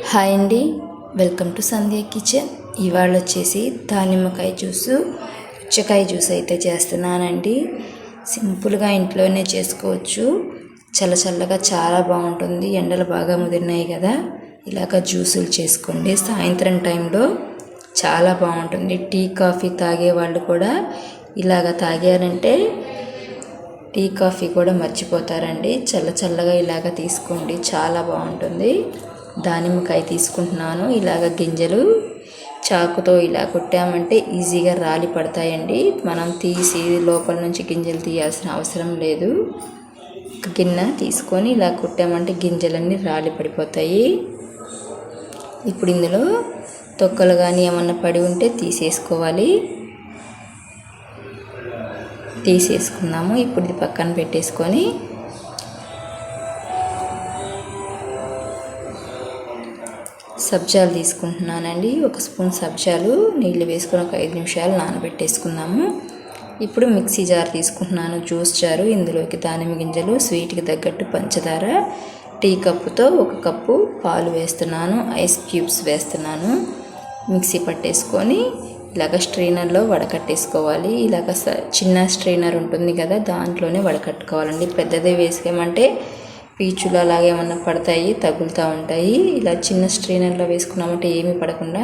Hi అండి, welcome to Sandhya kitchen. ఇవాళ వచ్చేసి దానిమ్మకాయ జ్యూసు, పుచ్చకాయ జ్యూస్ అయితే చేస్తున్నానండి. సింపుల్గా ఇంట్లోనే చేసుకోవచ్చు. చల్లగా చాలా బాగుంటుంది. ఎండలు బాగా ముదిరినాయి కదా, ఇలాగ జ్యూసులు చేసుకోండి. సాయంత్రం టైంలో చాలా బాగుంటుంది. టీ కాఫీ తాగే వాళ్ళు కూడా ఇలాగ తాగారంటే టీ కాఫీ కూడా మర్చిపోతారండి. చల్లగా ఇలాగ తీసుకోండి, చాలా బాగుంటుంది. దానిమ్మకాయ తీసుకుంటున్నాను. ఇలాగ గింజలు చాకుతో ఇలా కొట్టామంటే ఈజీగా రాలి పడతాయండి. మనం తీసి లోపల నుంచి గింజలు తీయాల్సిన అవసరం లేదు. గిన్నె తీసుకొని ఇలా కొట్టామంటే గింజలన్నీ రాలి పడిపోతాయి. ఇప్పుడు ఇందులో తొక్కలు కానీ ఏమన్నా పడి ఉంటే తీసేసుకుందాము. ఇప్పుడు ఇది పక్కన పెట్టేసుకొని సబ్జాలు తీసుకుంటున్నానండి. 1 స్పూన్ సబ్జాలు నీళ్ళు వేసుకొని ఒక 5 నిమిషాలు నానబెట్టేసుకుందాము. ఇప్పుడు మిక్సీ జార్ తీసుకుంటున్నాను, జ్యూస్ జారు. ఇందులోకి దానిమ్మ గింజలు, స్వీట్కి తగ్గట్టు పంచదార, టీ కప్పుతో 1 కప్పు పాలు వేస్తున్నాను, ఐస్ క్యూబ్స్ వేస్తున్నాను. మిక్సీ పట్టేసుకొని ఇలాగ స్ట్రైనర్లో వడకట్టేసుకోవాలి. ఇలాగ చిన్న స్ట్రైనర్ ఉంటుంది కదా, దాంట్లోనే వడకట్టుకోవాలండి. పెద్దదే వేసామంటే పీచులు అలాగే ఏమన్నా పడతాయి, తగులుతూ ఉంటాయి. ఇలా చిన్న స్ట్రైనర్లో వేసుకున్నామంటే ఏమీ పడకుండా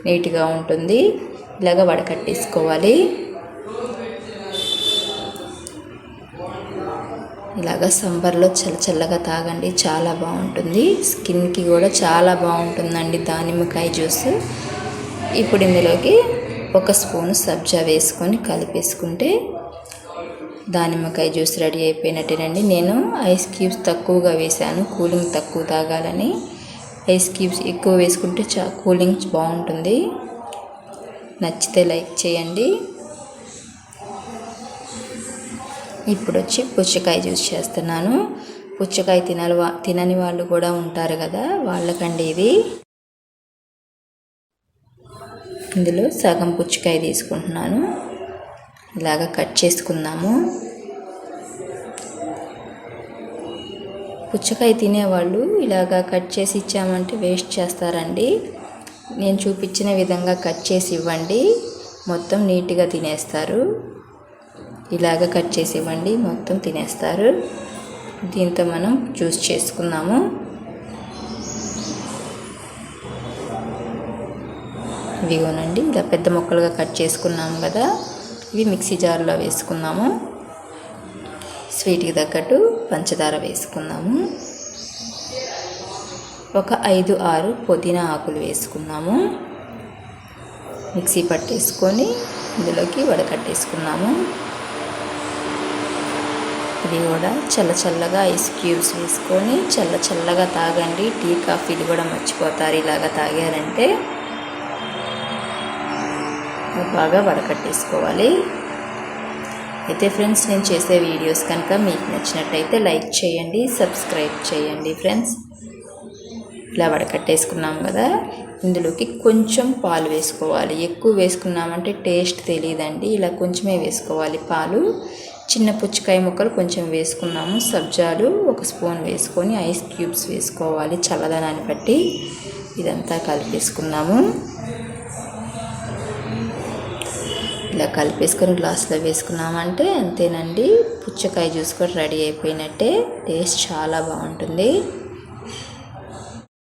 నీట్గా ఉంటుంది. ఇలాగ వడకట్టేసుకోవాలి. ఇలాగ సమ్మర్లో చల్లగా తాగండి, చాలా బాగుంటుంది. స్కిన్కి కూడా చాలా బాగుంటుందండి దానిమ్మకాయ జ్యూస్. ఇప్పుడు ఇందులోకి 1 స్పూన్ సబ్జా వేసుకొని కలిపేసుకుంటే దానిమ్మకాయ జ్యూస్ రెడీ అయిపోయినట్టేనండి. నేను ఐస్ క్యూబ్స్ తక్కువగా వేసాను, కూలింగ్ తక్కువ తాగాలని. ఐస్ క్యూబ్స్ ఎక్కువ వేసుకుంటే కూలింగ్ బాగుంటుంది. నచ్చితే లైక్ చేయండి. ఇప్పుడు వచ్చి పుచ్చకాయ జ్యూస్ చేస్తున్నాను. పుచ్చకాయ తినని వాళ్ళు కూడా ఉంటారు కదా, వాళ్ళకండి ఇది. ఇందులో సగం పుచ్చకాయ తీసుకుంటున్నాను. ఇలాగ కట్ చేసుకుందాము. పుచ్చకాయ తినేవాళ్ళు ఇలాగ కట్ చేసి ఇచ్చామంటే వేస్ట్ చేస్తారండి. నేను చూపించిన విధంగా కట్ చేసి ఇవ్వండి, మొత్తం నీట్గా తినేస్తారు. ఇలాగ కట్ చేసి ఇవ్వండి, మొత్తం తినేస్తారు. దీంతో మనం జ్యూస్ చేసుకుందాము. ఇవిగోనండి, ఇలా పెద్ద ముక్కలుగా కట్ చేసుకున్నాము కదా, ఇవి మిక్సీ జార్లో వేసుకుందాము. స్వీట్కి తగ్గట్టు పంచదార వేసుకుందాము. ఒక 5-6 పుదీనా ఆకులు వేసుకుందాము. మిక్సీ పట్టేసుకొని ఇందులోకి వడకట్టేసుకుందాము. ఇది కూడా చల్లగా ఐస్ క్యూబ్స్ వేసుకొని చల్లగా తాగండి. టీ కాఫీలు కూడా మర్చిపోతారు ఇలాగ తాగారంటే. బాగా వడకట్టేసుకోవాలి. అయితే ఫ్రెండ్స్, నేను చేసే వీడియోస్ కనుక మీకు నచ్చినట్టయితే లైక్ చేయండి, సబ్స్క్రైబ్ చేయండి ఫ్రెండ్స్. ఇలా వడకట్టేసుకున్నాం కదా, ఇందులోకి కొంచెం పాలు వేసుకోవాలి. ఎక్కువ వేసుకున్నామంటే టేస్ట్ తెలియదండి. ఇలా కొంచెమే వేసుకోవాలి పాలు. చిన్న పుచ్చకాయ ముక్కలు కొంచెం వేసుకున్నాము. సబ్జాలు 1 స్పూన్ వేసుకొని ఐస్ క్యూబ్స్ వేసుకోవాలి చల్లదనాన్ని బట్టి. ఇదంతా కలిపేసుకున్నాము. ఇలా కలిపేసుకొని గ్లాసులో వేసుకున్నామంటే అంతేనండి, పుచ్చకాయ జ్యూస్ కూడా రెడీ అయిపోయినట్టే. టేస్ట్ చాలా బాగుంటుంది.